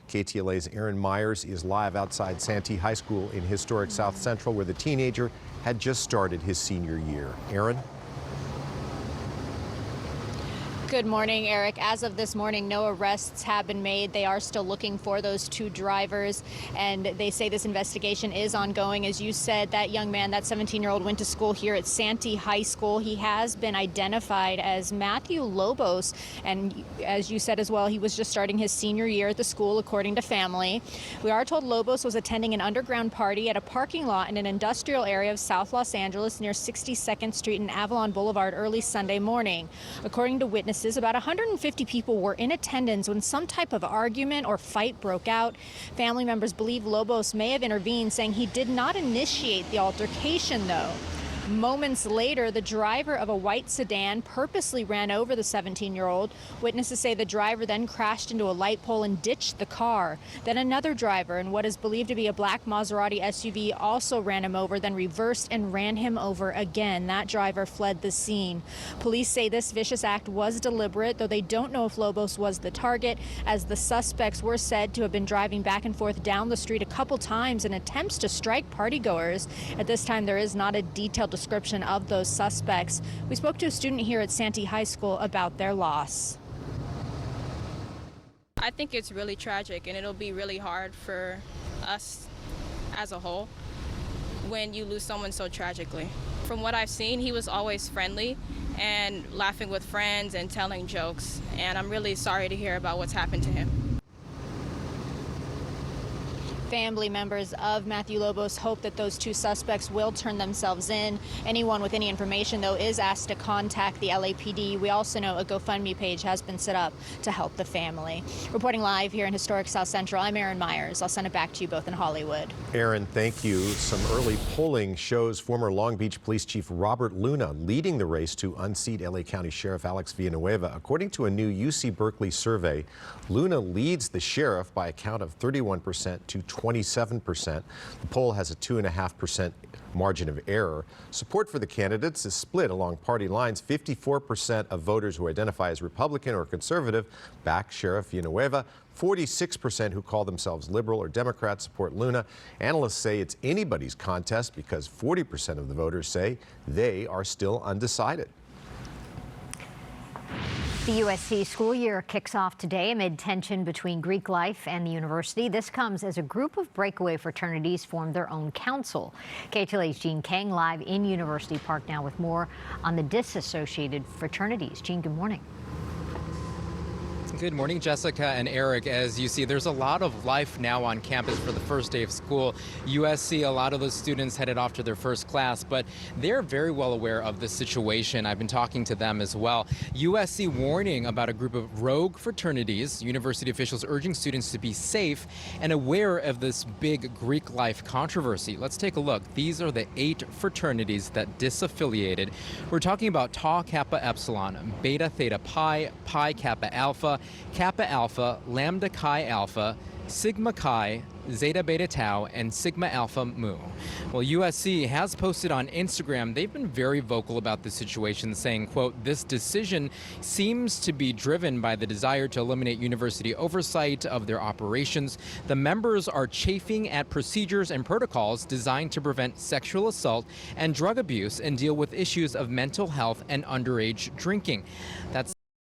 KTLA's Aaron Myers is live outside Santee High School in historic South Central, where the teenager had just started his senior year. Aaron? Good morning, Eric. As of this morning, no arrests have been made. They are still looking for those two drivers, and they say this investigation is ongoing. As you said, that young man, that 17-year-old, went to school here at Santee High School. He has been identified as Matthew Lobos, and as you said as well, he was just starting his senior year at the school, according to family. We are told Lobos was attending an underground party at a parking lot in an industrial area of South Los Angeles near 62nd Street and Avalon Boulevard early Sunday morning. According to witnesses, about 150 people were in attendance when some type of argument or fight broke out. Family members believe Lobos may have intervened, saying he did not initiate the altercation, though. Moments later, the driver of a white sedan purposely ran over the 17-year-old. Witnesses say the driver then crashed into a light pole and ditched the car. Then another driver in what is believed to be a black Maserati SUV also ran him over, then reversed and ran him over again. That driver fled the scene. Police say this vicious act was deliberate, though they don't know if Lobos was the target, as the suspects were said to have been driving back and forth down the street a couple times in attempts to strike partygoers. At this time, there is not a detailed description of those suspects. We spoke to a student here at Santee High School about their loss. I think it's really tragic, and it'll be really hard for us as a whole when you lose someone so tragically. From what I've seen, he was always friendly and laughing with friends and telling jokes, and I'm really sorry to hear about what's happened to him. Family members of Matthew Lobos hope that those two suspects will turn themselves in. Anyone with any information, though, is asked to contact the LAPD. We also know a GoFundMe page has been set up to help the family. Reporting live here in historic South Central, I'm Aaron Myers. I'll send it back to you both in Hollywood. Aaron, thank you. Some early polling shows former Long Beach Police Chief Robert Luna leading the race to unseat LA County Sheriff Alex Villanueva. According to a new UC Berkeley survey, Luna leads the sheriff by a count of 31% to 27%. The poll has a 2.5% margin of error. Support for the candidates is split along party lines. 54% of voters who identify as Republican or conservative back Sheriff Villanueva. 46% who call themselves liberal or Democrat support Luna. Analysts say it's anybody's contest because 40% of the voters say they are still undecided. The USC school year kicks off today amid tension between Greek life and the university. This comes as a group of breakaway fraternities formed their own council. KTLA's Jean Kang live in University Park now with more on the disassociated fraternities. Jean, good morning. Good morning, Jessica and Eric. As you see, there's a lot of life now on campus for the first day of school. USC, a lot of those students headed off to their first class, but they're very well aware of the situation. I've been talking to them as well. USC warning about a group of rogue fraternities. University officials urging students to be safe and aware of this big Greek life controversy. Let's take a look. These are the 8 fraternities that disaffiliated. We're talking about Tau Kappa Epsilon, Beta Theta Pi, Pi Kappa Alpha, Kappa Alpha, Lambda Chi Alpha, Sigma Chi, Zeta Beta Tau, and Sigma Alpha Mu. Well, USC has posted on Instagram, they've been very vocal about the situation, saying, quote, this decision seems to be driven by the desire to eliminate university oversight of their operations. The members are chafing at procedures and protocols designed to prevent sexual assault and drug abuse and deal with issues of mental health and underage drinking. That